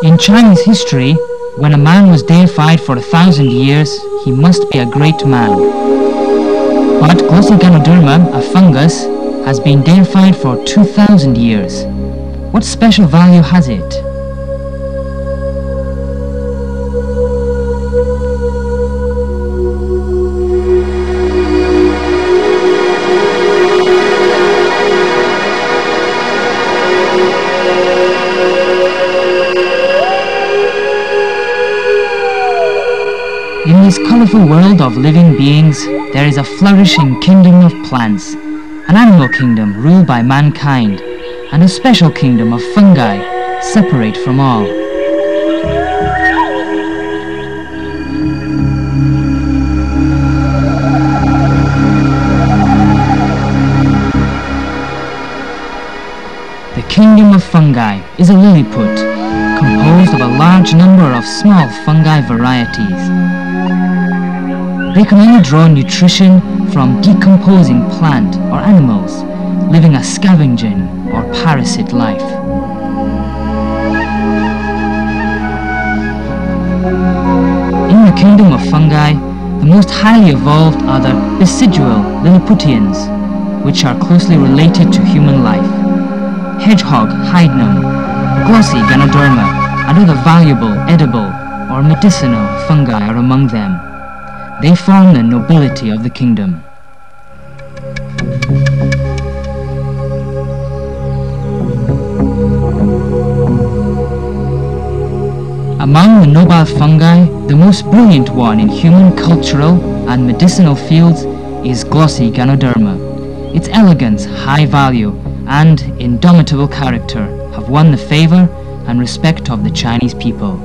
In Chinese history, when a man was deified for 1,000 years, he must be a great man. But glossy Ganoderma, a fungus, has been deified for 2,000 years. What special value has it? In this colorful world of living beings, there is a flourishing kingdom of plants, an animal kingdom ruled by mankind, and a special kingdom of fungi, separate from all. The kingdom of fungi is a lilliput, composed of a large number of small fungi varieties. They can only draw nutrition from decomposing plant or animals, living a scavenging or parasite life. In the kingdom of fungi, the most highly evolved are the basidual Lilliputians, which are closely related to human life. Hedgehog hydnum, glossy Ganoderma, and other valuable, edible, or medicinal fungi are among them. They form the nobility of the kingdom. Among the nobile fungi, the most brilliant one in human cultural and medicinal fields is glossy Ganoderma. Its elegance, high value, and indomitable character have won the favor and respect of the Chinese people.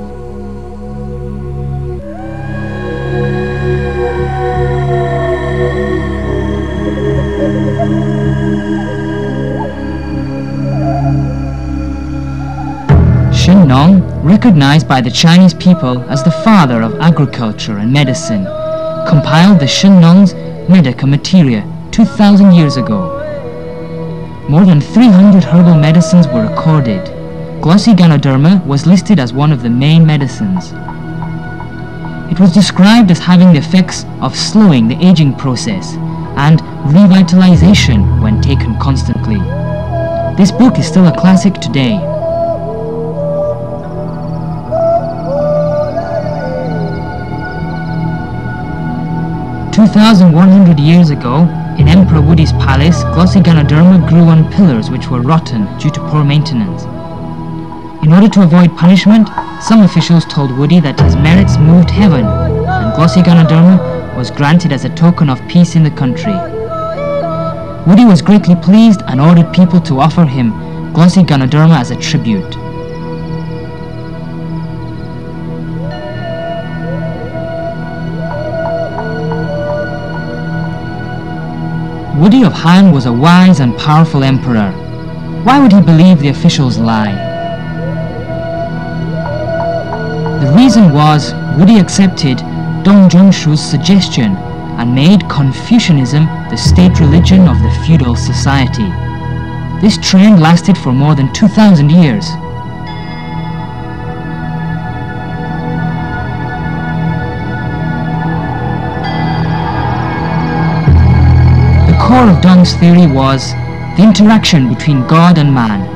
Shinnong, recognized by the Chinese people as the father of agriculture and medicine, compiled the Shinnong's Medica Materia 2,000 years ago. More than 300 herbal medicines were recorded. Glossy Ganoderma was listed as one of the main medicines. It was described as having the effects of slowing the aging process and revitalization when taken constantly. This book is still a classic today. 2,100 years ago, in Emperor Woody's palace, glossy Ganoderma grew on pillars which were rotten due to poor maintenance. In order to avoid punishment, some officials told Woody that his merits moved heaven, and glossy Ganoderma was granted as a token of peace in the country. Woody was greatly pleased and ordered people to offer him glossy Ganoderma as a tribute. Woody of Han was a wise and powerful emperor. Why would he believe the officials' lie? The reason was Woody accepted Dong Zhongshu's suggestion and made Confucianism the state religion of the feudal society. This trend lasted for more than 2,000 years. The core of Dong's theory was the interaction between God and man.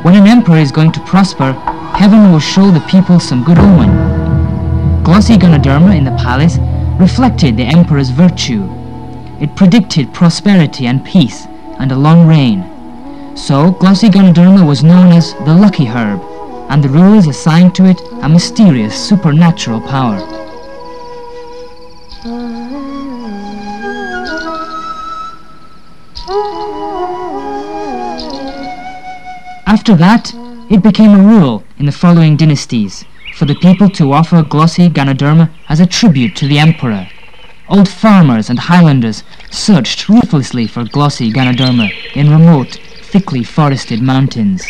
When an emperor is going to prosper, heaven will show the people some good omen. Glossy Ganoderma in the palace reflected the emperor's virtue. It predicted prosperity and peace and a long reign. So glossy Ganoderma was known as the lucky herb, and the rulers assigned to it a mysterious supernatural power. After that, it became a rule in the following dynasties for the people to offer glossy Ganoderma as a tribute to the emperor. Old farmers and highlanders searched ruthlessly for glossy Ganoderma in remote, thickly forested mountains.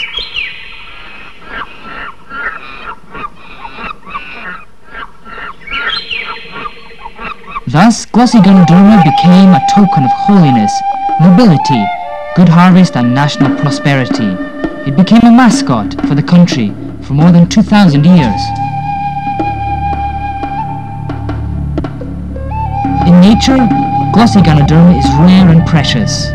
Thus, glossy Ganoderma became a token of holiness, nobility, good harvest and national prosperity. It became a mascot for the country for more than 2,000 years. In nature, glossy Ganoderma is rare and precious.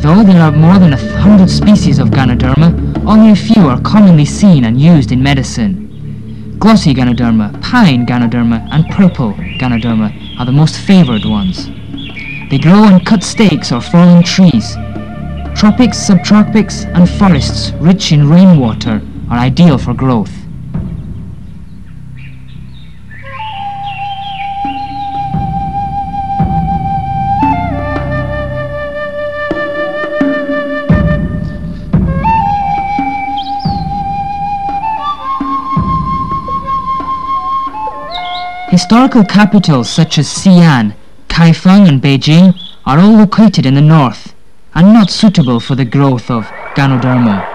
Though there are more than 100 species of Ganoderma, only a few are commonly seen and used in medicine. Glossy Ganoderma, pine Ganoderma, and purple Ganoderma are the most favored ones. They grow on cut stakes or fallen trees. Tropics, subtropics, and forests rich in rainwater are ideal for growth. Historical capitals such as Xi'an, Kaifeng and Beijing are all located in the north and not suitable for the growth of Ganoderma.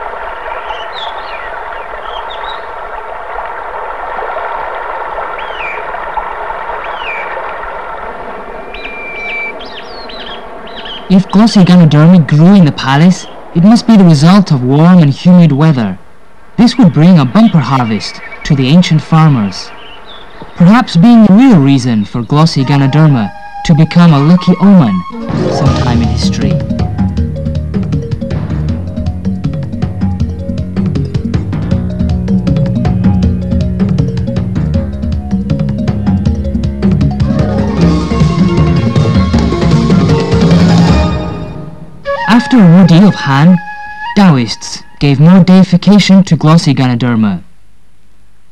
If glossy Ganoderma grew in the palace, it must be the result of warm and humid weather. This would bring a bumper harvest to the ancient farmers, perhaps being the real reason for glossy Ganoderma to become a lucky omen sometime in history. After Wu Di of Han, Taoists gave more deification to glossy Ganoderma.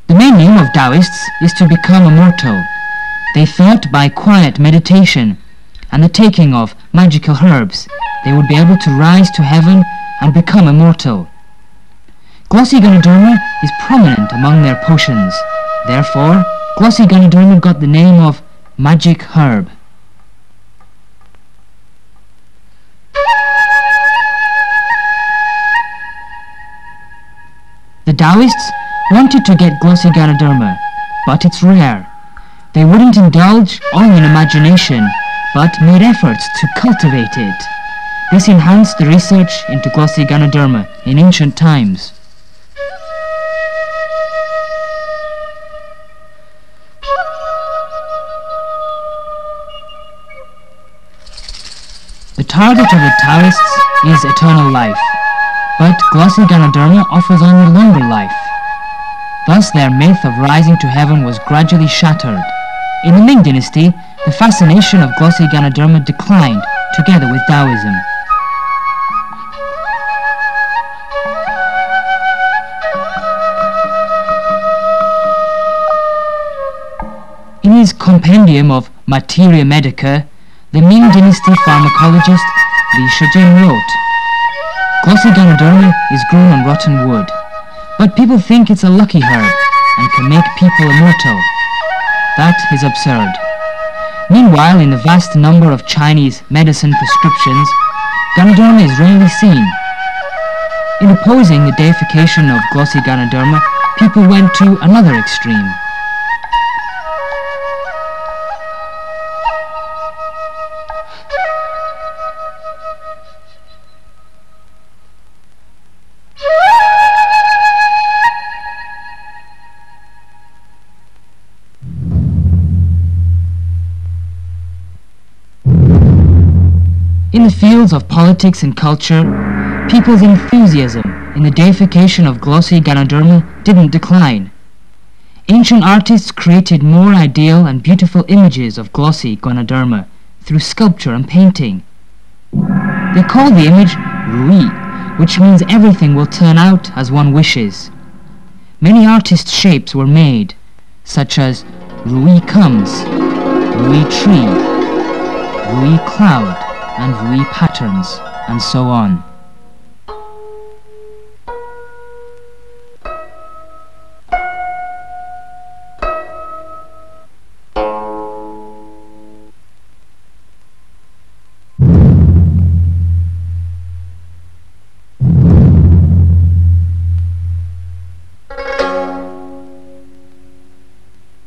The main aim of Taoists is to become immortal. They thought by quiet meditation and the taking of magical herbs, they would be able to rise to heaven and become immortal. Glossy Ganoderma is prominent among their potions. Therefore, glossy Ganoderma got the name of magic herb. The Taoists wanted to get glossy Ganoderma, but it's rare. They wouldn't indulge only in imagination, but made efforts to cultivate it. This enhanced the research into glossy Ganoderma in ancient times. The target of the Taoists is eternal life, but glossy Ganoderma offers only longer life. Thus their myth of rising to heaven was gradually shattered. In the Ming Dynasty, the fascination of glossy Ganoderma declined together with Taoism. In his compendium of Materia Medica, the Ming Dynasty pharmacologist Li Shijing wrote, "Glossy Ganoderma is grown on rotten wood, but people think it's a lucky herb and can make people immortal. That is absurd." Meanwhile, in the vast number of Chinese medicine prescriptions, Ganoderma is rarely seen. In opposing the deification of glossy Ganoderma, people went to another extreme. In the fields of politics and culture, people's enthusiasm in the deification of glossy Ganoderma didn't decline. Ancient artists created more ideal and beautiful images of glossy Ganoderma through sculpture and painting. They call the image Rui, which means everything will turn out as one wishes. Many artist shapes were made, such as Rui comes, Rui tree, Rui cloud, and Rui patterns, and so on.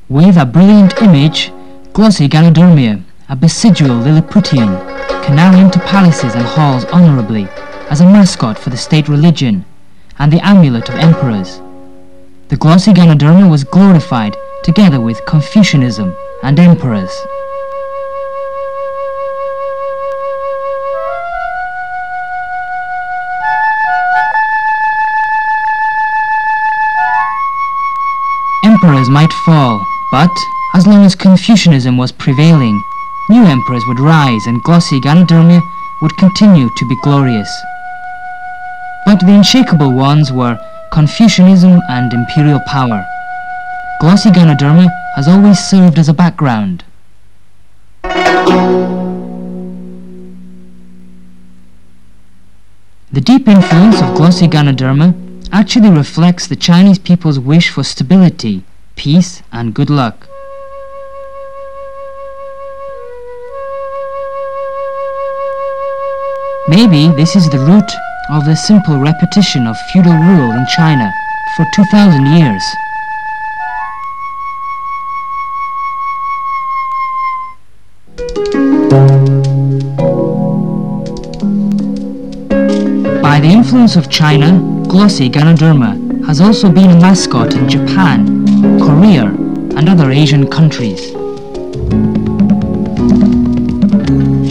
With a brilliant image, glossy Ganoderma, a besidual Lilliputian, can now enter palaces and halls honorably as a mascot for the state religion and the amulet of emperors. The glossy Ganoderma was glorified together with Confucianism and emperors. Emperors might fall, but as long as Confucianism was prevailing, new emperors would rise and glossy Ganoderma would continue to be glorious. But the unshakable ones were Confucianism and imperial power. Glossy Ganoderma has always served as a background. The deep influence of glossy Ganoderma actually reflects the Chinese people's wish for stability, peace and good luck. Maybe this is the root of the simple repetition of feudal rule in China for 2000 years. By the influence of China, glossy Ganoderma has also been a mascot in Japan, Korea and other Asian countries.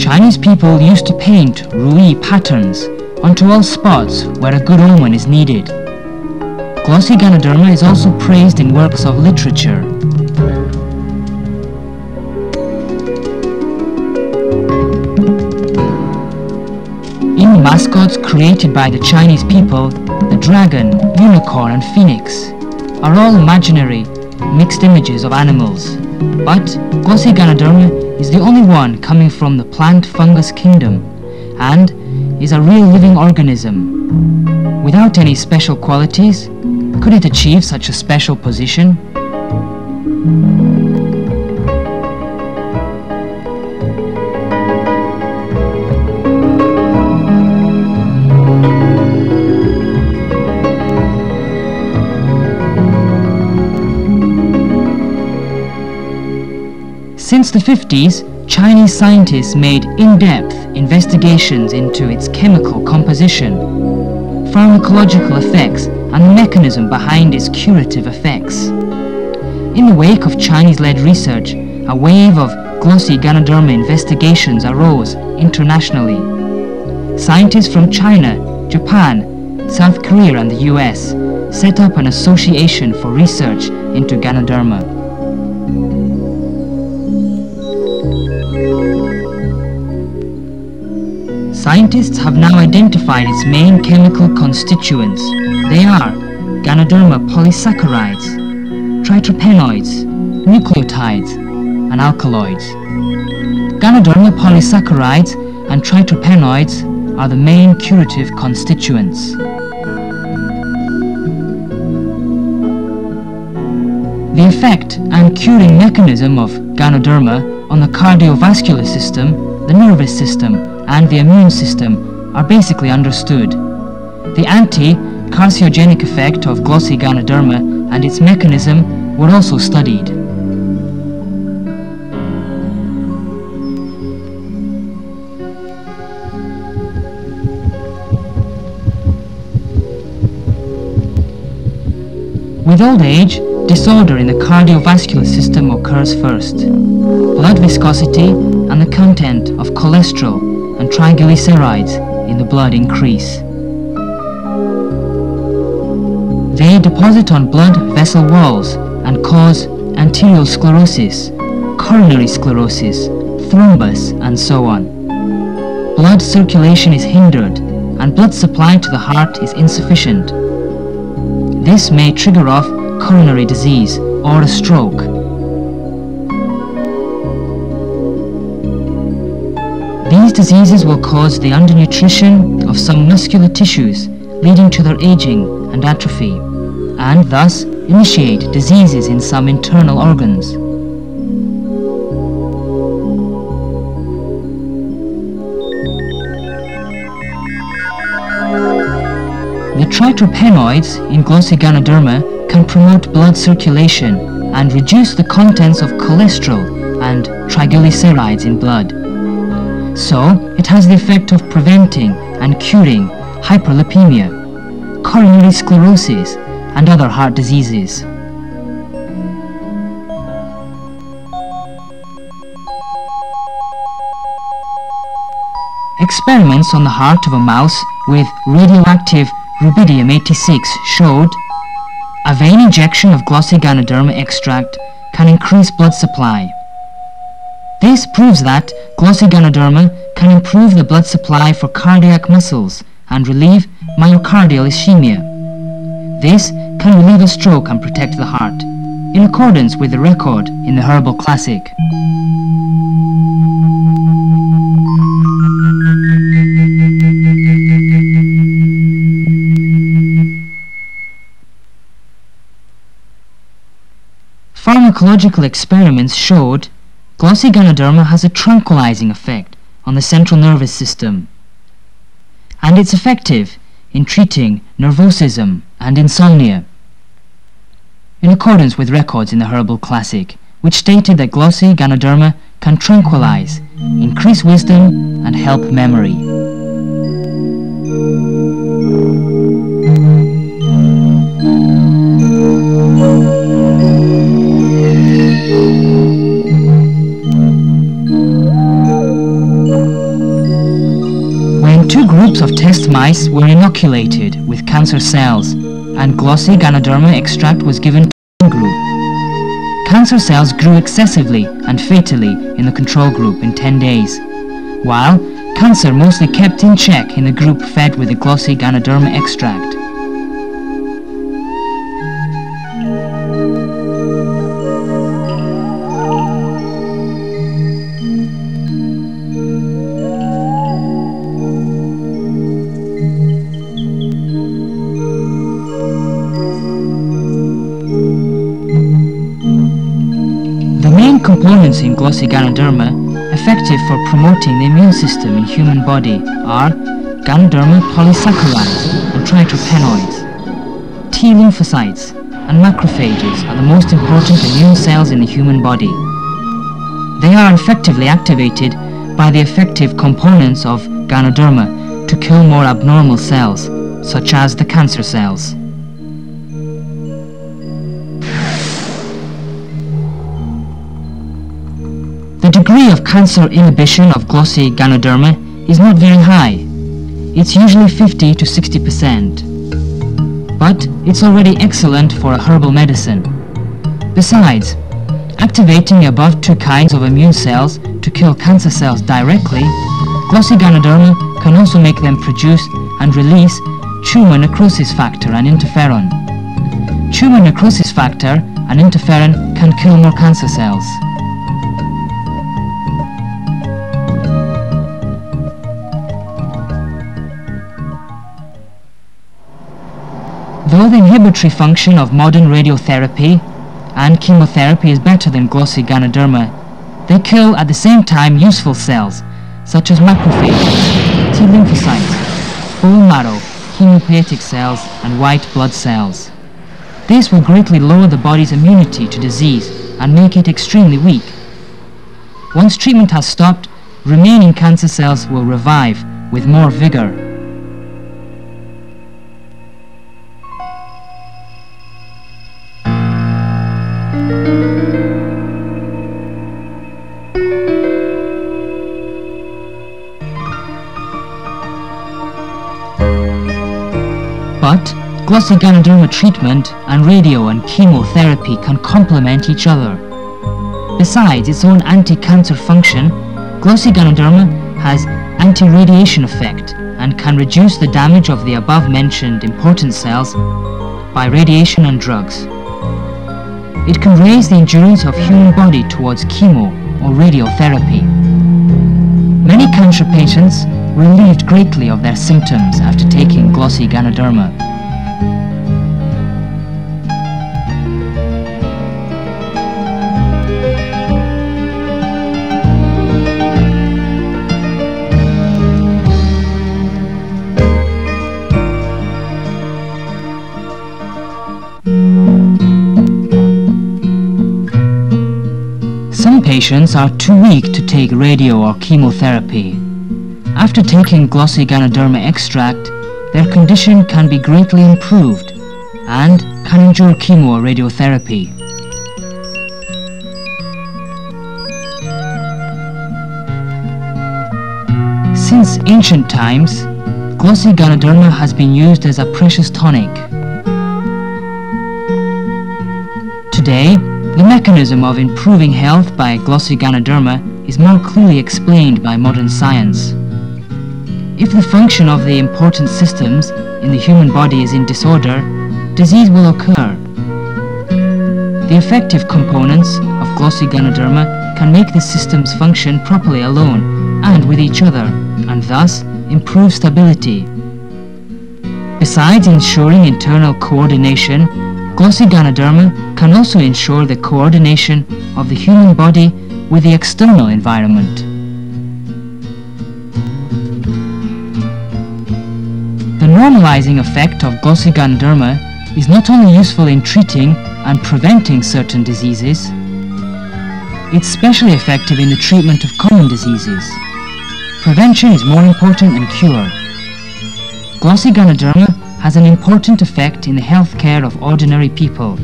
Chinese people used to paint rui patterns onto all spots where a good omen is needed. Glossy Ganoderma is also praised in works of literature. In the mascots created by the Chinese people, the dragon, unicorn and phoenix are all imaginary, mixed images of animals. But glossy Ganoderma is the only one coming from the plant fungus kingdom and is a real living organism. Without any special qualities, could it achieve such a special position? Since the 50s, Chinese scientists made in-depth investigations into its chemical composition, pharmacological effects, and the mechanism behind its curative effects. In the wake of Chinese-led research, a wave of glossy Ganoderma investigations arose internationally. Scientists from China, Japan, South Korea and the US set up an association for research into Ganoderma. Scientists have now identified its main chemical constituents. They are Ganoderma polysaccharides, triterpenoids, nucleotides, and alkaloids. Ganoderma polysaccharides and triterpenoids are the main curative constituents. The effect and curing mechanism of Ganoderma on the cardiovascular system, the nervous system, and the immune system are basically understood. The anti-carcinogenic effect of glossy Ganoderma and its mechanism were also studied. With old age, disorder in the cardiovascular system occurs first. Blood viscosity and the content of cholesterol and triglycerides in the blood increase. They deposit on blood vessel walls and cause arteriosclerosis, coronary sclerosis, thrombus, and so on. Blood circulation is hindered and blood supply to the heart is insufficient. This may trigger off coronary disease or a stroke. These diseases will cause the undernutrition of some muscular tissues, leading to their aging and atrophy, and thus initiate diseases in some internal organs. The triterpenoids in glossy Ganoderma can promote blood circulation and reduce the contents of cholesterol and triglycerides in blood. So, it has the effect of preventing and curing hyperlipemia, coronary sclerosis, and other heart diseases. Experiments on the heart of a mouse with radioactive rubidium-86 showed a vein injection of glossy Ganoderma extract can increase blood supply. This proves that glossy Ganoderma can improve the blood supply for cardiac muscles and relieve myocardial ischemia. This can relieve a stroke and protect the heart, in accordance with the record in the Herbal Classic. Pharmacological experiments showed glossy Ganoderma has a tranquilizing effect on the central nervous system, and it's effective in treating nervosism and insomnia, in accordance with records in the Herbal Classic, which stated that glossy Ganoderma can tranquilize, increase wisdom, and help memory. Two groups of test mice were inoculated with cancer cells, and glossy Ganoderma extract was given to one group. Cancer cells grew excessively and fatally in the control group in 10 days, while cancer mostly kept in check in the group fed with the glossy Ganoderma extract. Components in glossy Ganoderma effective for promoting the immune system in human body are Ganoderma polysaccharides and tritropenoids. T lymphocytes and macrophages are the most important immune cells in the human body. They are effectively activated by the effective components of Ganoderma to kill more abnormal cells, such as the cancer cells. The degree of cancer inhibition of glossy Ganoderma is not very high. It's usually 50 to 60%. But it's already excellent for a herbal medicine. Besides, activating above two kinds of immune cells to kill cancer cells directly, glossy Ganoderma can also make them produce and release tumor necrosis factor and interferon. Tumor necrosis factor and interferon can kill more cancer cells. Though the inhibitory function of modern radiotherapy and chemotherapy is better than glossy Ganoderma, they kill at the same time useful cells such as macrophages, T lymphocytes, bone marrow, hematopoietic cells, and white blood cells. This will greatly lower the body's immunity to disease and make it extremely weak. Once treatment has stopped, remaining cancer cells will revive with more vigor. But glossy Ganoderma treatment and radio and chemotherapy can complement each other. Besides its own anti-cancer function, glossy Ganoderma has anti-radiation effect and can reduce the damage of the above-mentioned important cells by radiation and drugs. It can raise the endurance of human body towards chemo or radiotherapy. Many cancer patients relieved greatly of their symptoms after taking glossy Ganoderma. Some patients are too weak to take radio or chemotherapy. After taking glossy Ganoderma extract, their condition can be greatly improved and can endure chemo or radiotherapy. Since ancient times, glossy Ganoderma has been used as a precious tonic. Today, the mechanism of improving health by glossy Ganoderma is more clearly explained by modern science. If the function of the important systems in the human body is in disorder, disease will occur. The effective components of glossy Ganoderma can make the systems function properly alone and with each other, and thus improve stability. Besides ensuring internal coordination, glossy Ganoderma can also ensure the coordination of the human body with the external environment. The normalizing effect of glossy Ganoderma is not only useful in treating and preventing certain diseases, it's especially effective in the treatment of common diseases. Prevention is more important than cure. Glossy Ganoderma has an important effect in the health care of ordinary people.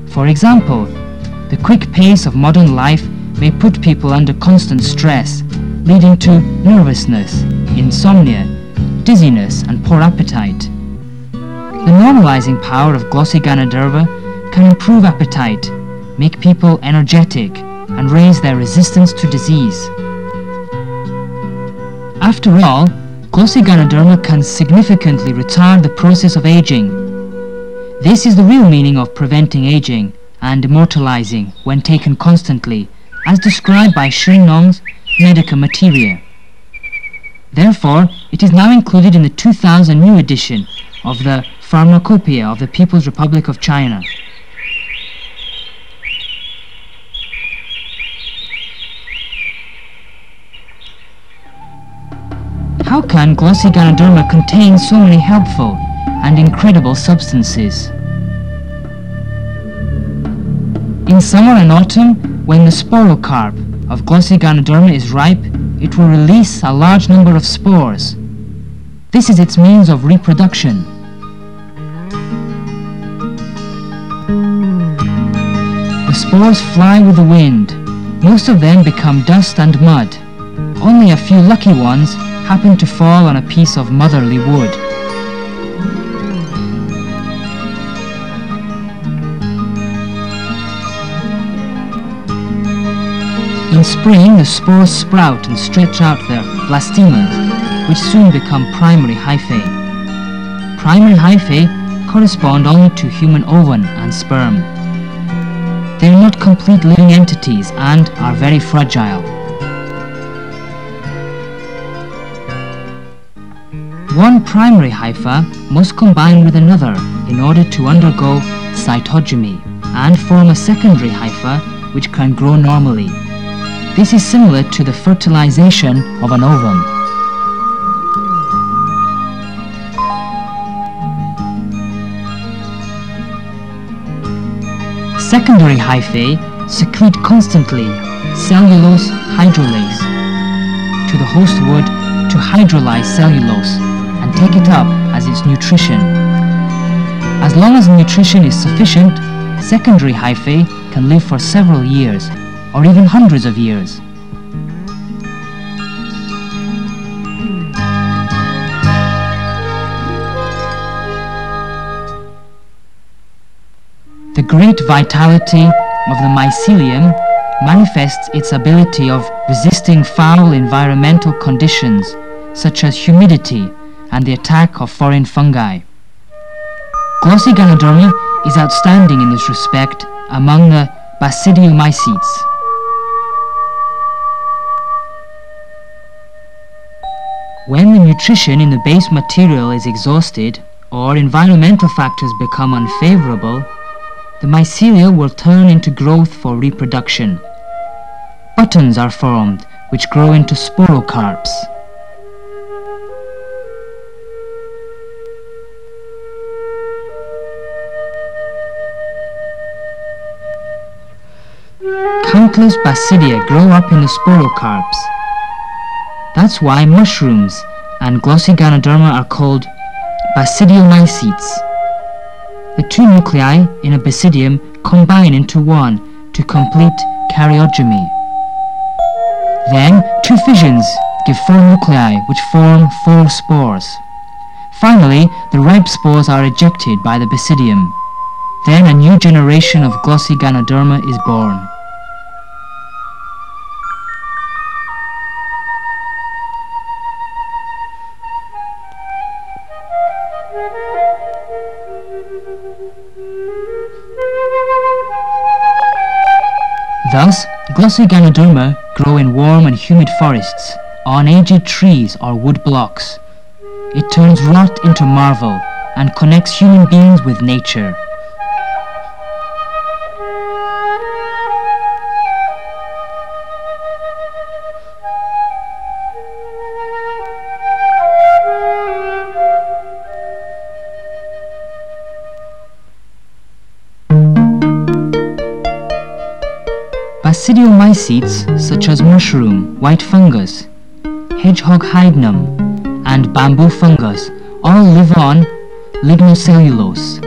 For example, the quick pace of modern life may put people under constant stress, leading to nervousness, insomnia, dizziness, and poor appetite. The normalizing power of glossy Ganoderma can improve appetite, make people energetic, and raise their resistance to disease. After all, glossy Ganoderma can significantly retard the process of aging. This is the real meaning of preventing aging and immortalizing when taken constantly, as described by Shin-nong's Medica Materia. Therefore, it is now included in the 2000 new edition of the Pharmacopoeia of the People's Republic of China. How can glossy Ganoderma contain so many helpful and incredible substances? In summer and autumn, when the sporocarp of glossy Ganoderma is ripe, it will release a large number of spores. This is its means of reproduction. The spores fly with the wind. Most of them become dust and mud. Only a few lucky ones happen to fall on a piece of motherly wood. In spring, the spores sprout and stretch out their blastemas, which soon become primary hyphae. Primary hyphae correspond only to human ovum and sperm. They are not complete living entities and are very fragile. One primary hypha must combine with another in order to undergo cytogamy and form a secondary hypha which can grow normally. This is similar to the fertilization of an ovum. Secondary hyphae secrete constantly cellulose hydrolase to the host wood to hydrolyze cellulose and take it up as its nutrition. As long as nutrition is sufficient, secondary hyphae can live for several years or even hundreds of years. The great vitality of the mycelium manifests its ability of resisting foul environmental conditions such as humidity and the attack of foreign fungi. Glossy Ganoderma is outstanding in this respect among the basidiomycetes. When the nutrition in the base material is exhausted or environmental factors become unfavorable, the mycelia will turn into growth for reproduction. Buttons are formed which grow into sporocarps. Countless basidia grow up in the sporocarps. That's why mushrooms and glossy Ganoderma are called basidiomycetes. the two nuclei in a basidium combine into one to complete karyogamy. Then, two fissions give 4 nuclei, which form 4 spores. Finally, the ripe spores are ejected by the basidium. Then a new generation of glossy Ganoderma is born. Thus, glossy Ganoderma grow in warm and humid forests, on aged trees or wood blocks. It turns rot into marvel and connects human beings with nature. Basidiomycetes such as mushroom, white fungus, hedgehog hydenum, and bamboo fungus all live on lignocellulose.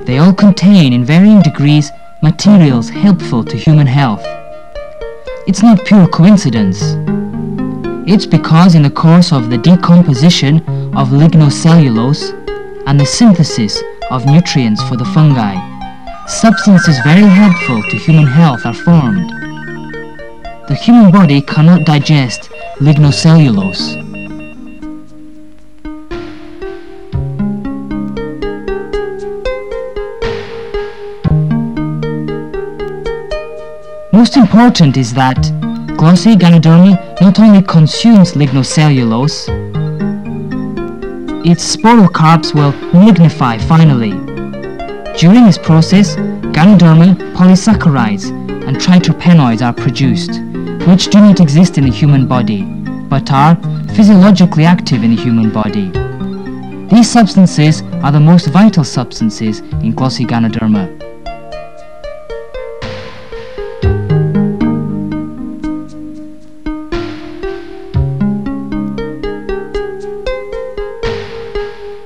They all contain in varying degrees materials helpful to human health. It's not pure coincidence. It's because in the course of the decomposition of lignocellulose and the synthesis of nutrients for the fungi, substances very helpful to human health are formed. The human body cannot digest lignocellulose. Most important is that glossy Ganoderma not only consumes lignocellulose, its sporocarps will lignify finally. During this process, Ganoderma polysaccharides and triterpenoids are produced, which do not exist in the human body, but are physiologically active in the human body. These substances are the most vital substances in glossy Ganoderma.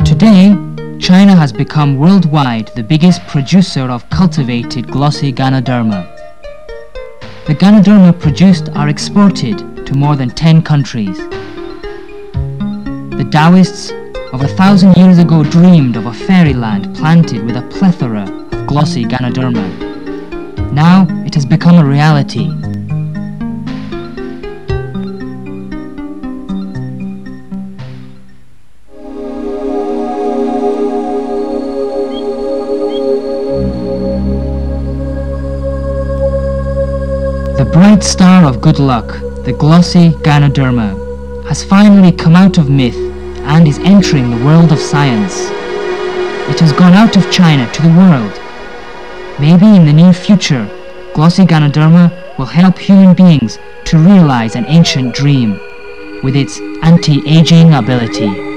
Today, China has become worldwide the biggest producer of cultivated glossy Ganoderma. The Ganoderma produced are exported to more than 10 countries. The Taoists of 1,000 years ago dreamed of a fairyland planted with a plethora of glossy Ganoderma. Now it has become a reality. The bright star of good luck, the glossy Ganoderma, has finally come out of myth and is entering the world of science. It has gone out of China to the world. Maybe in the near future, glossy Ganoderma will help human beings to realize an ancient dream with its anti-aging ability.